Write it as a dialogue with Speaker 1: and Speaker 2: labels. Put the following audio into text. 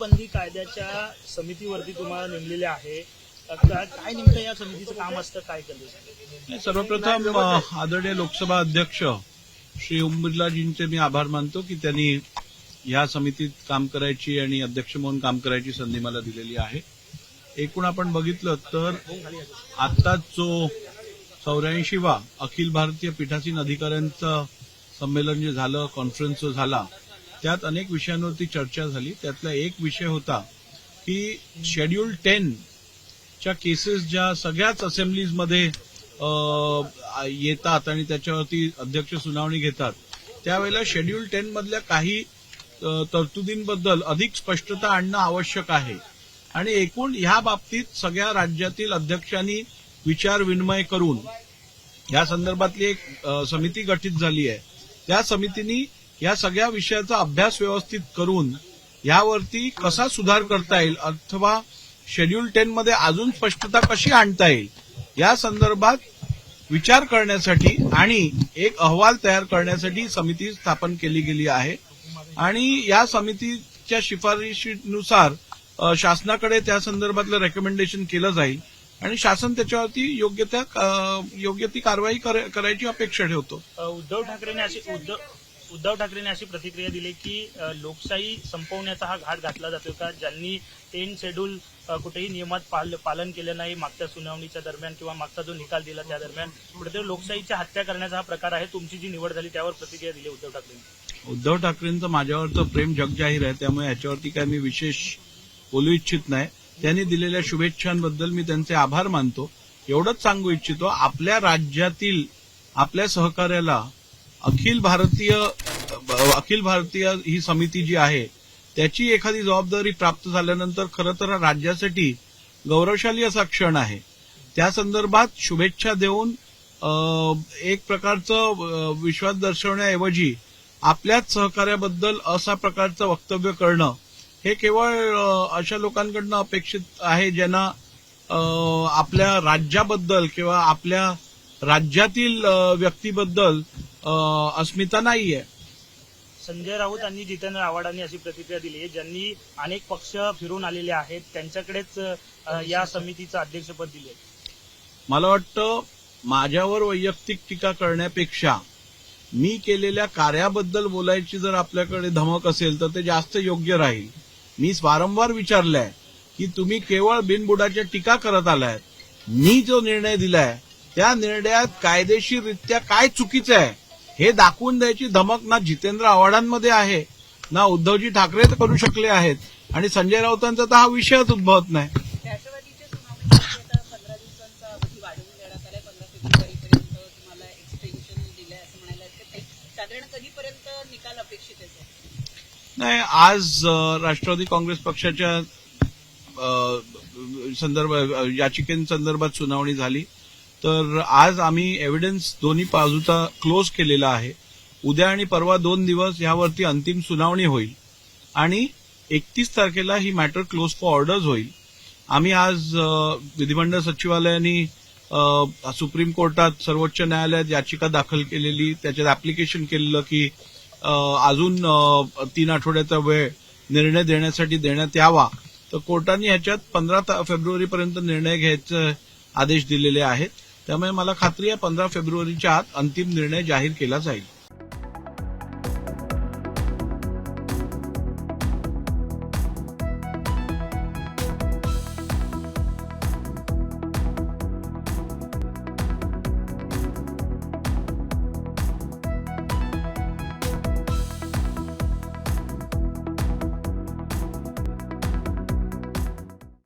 Speaker 1: नोटबंदी कायद्याच्या समितीवरती तुम्हाला नेमलेले आहे. काय नेमकं या समितीचं काम असतं, काय करते?
Speaker 2: सर्वप्रथम आदरणीय लोकसभा अध्यक्ष श्री ओम बिर्लाजींचे मी आभार मानतो की त्यांनी या समितीत काम करायची आणि अध्यक्ष म्हणून काम करायची संधी मला दिलेली आहे. एकूण आपण बघितलं तर आत्ताच जो 84वा अखिल भारतीय पीठासीन अधिकाऱ्यांचं संमेलन जे झालं, कॉन्फरन्स जो झाला, त्यात अनेक विषयांवरती चर्चा झाली. त्यातला एक विषय होता की शेड्यूल 10 च्या केसेस ज्या सगळ्याच असेंब्लीजमध्ये येतात आणि त्याच्यावरती अध्यक्ष सुनावणी घेतात, त्यावेळेला शेड्यूल 10 मधल्या काही तरतुदींबद्दल अधिक स्पष्टता आणणं आवश्यक आहे आणि एकूण ह्या बाबतीत सगळ्या राज्यातील अध्यक्षांनी विचार विनिमय करून या संदर्भातली एक समिती गठीत झाली आहे. त्या समितीने या सगळ्या विषयाचा अभ्यास व्यवस्थित करून यावरती कसा सुधार करता येईल अथवा शेड्यूल 10 मध्ये अजून स्पष्टता कशी आणता येईल या संदर्भात विचार करण्यासाठी आणि एक अहवाल तयार करण्यासाठी समिती स्थापन केली गेली आहे आणि या समितीच्या शिफारशीनुसार शासनाकडे त्या संदर्भातलं रेकमेंडेशन केलं जाईल आणि शासन त्याच्यावरती योग्य ती कारवाई करायची अपेक्षा ठेवतो.
Speaker 1: उद्धव ठाकरेंनी अशी प्रतिक्रिया दिली की लोकशाही संपवण्याचा हा घाट घातला जातो का, ज्यांनी 10 शेड्यूल कुठेही नियमात पालन केलं नाही मागच्या सुनावणीच्या दरम्यान किंवा मागचा जो निकाल दिला त्या दरम्यान कुठेतरी लोकशाहीची हत्या करण्याचा हा प्रकार आहे. तुमची जी निवड झाली त्यावर प्रतिक्रिया दिली उद्धव ठाकरेंनी.
Speaker 2: उद्धव ठाकरेंचं माझ्यावरचं प्रेम जगजाहीर आहे, त्यामुळे याच्यावरती काय मी विशेष बोलू इच्छित नाही. त्यांनी दिलेल्या शुभेच्छांबद्दल मी त्यांचे आभार मानतो. एवढंच सांगू इच्छितो, आपल्या राज्यातील आपल्या सहकार्याला अखिल भारतीय ही समिती जी आहे त्याची एखादी जबाबदारी प्राप्त झाल्यानंतर खरं तर राज्यासाठी गौरवशाली असा क्षण आहे. त्या संदर्भात शुभेच्छा देऊन एक प्रकारचं विश्वास दर्शवण्याऐवजी आपल्याच सहकार्याबद्दल असा प्रकारचं वक्तव्य करणं हे केवळ अशा लोकांकडनं अपेक्षित आहे ज्यांना आपल्या राज्याबद्दल किंवा आपल्या राज्यातील व्यक्तीबद्दल अस्मिता नाहीये.
Speaker 1: संजय राऊत आणि जितेंद्र आव्हाडांनी अशी प्रतिक्रिया दिली आहे, ज्यांनी अनेक पक्ष फिरून आलेले आहेत त्यांच्याकडेच या समितीचं अध्यक्षपद दिले.
Speaker 2: मला वाटतं माझ्यावर वैयक्तिक टीका करण्यापेक्षा मी केलेल्या कार्याबद्दल बोलायची जर आपल्याकडे धमक असेल तर ते जास्त योग्य राहील. मी वारंवार विचारलंय की तुम्ही केवळ बिनबुडाच्या टीका करत आलाय. मी जो निर्णय दिलाय त्या निर्णयात कायदेशीररित्या काय चुकीचं आहे हे दाखवून द्यायची धमक ना जितेंद्र आव्हाडांमध्ये आहे ना उद्धवजी ठाकरे करू शकले आहेत आणि संजय राऊतांचा तर हा विषयच उद्भवत नाही.
Speaker 3: राष्ट्रवादीच्या सुनावणीसाठी आता 15 दिवसांचा अवधी वाढवून देण्यात आलाय. 15 फेब्रुवारीपर्यंत तुम्हाला एक्सटेन्शन दिलंय असं म्हणायला हरकत. साधारण कधीपर्यंत निकाल अपेक्षित आहे?
Speaker 2: नाही, आज राष्ट्रवादी काँग्रेस पक्षाच्या याचिकेसंदर्भात सुनावणी झाली तर आज आम्ही एव्हिडन्स दोन्ही बाजूचा क्लोज केलेला आहे. उद्या आणि परवा 2 दिवस यावरती अंतिम सुनावणी होईल आणि 31 तारखेला ही मॅटर क्लोज फॉर ऑर्डर्स होईल. आम्ही आज विधिमंडळ सचिवालयाने सुप्रीम कोर्टात सर्वोच्च न्यायालयात याचिका दाखल केलेली, त्याच्यात ऍप्लिकेशन केलेलं की अजून 3 आठवड्याचा वेळ निर्णय देण्यासाठी देण्यात यावा. तर कोर्टाने ह्याच्यात 15 फेब्रुवारीपर्यंत निर्णय घ्यायचे आदेश दिलेले आहेत. त्यामुळे मला खात्री आहे 15 फेब्रुवारीच्या आत अंतिम निर्णय जाहीर केला जाईल.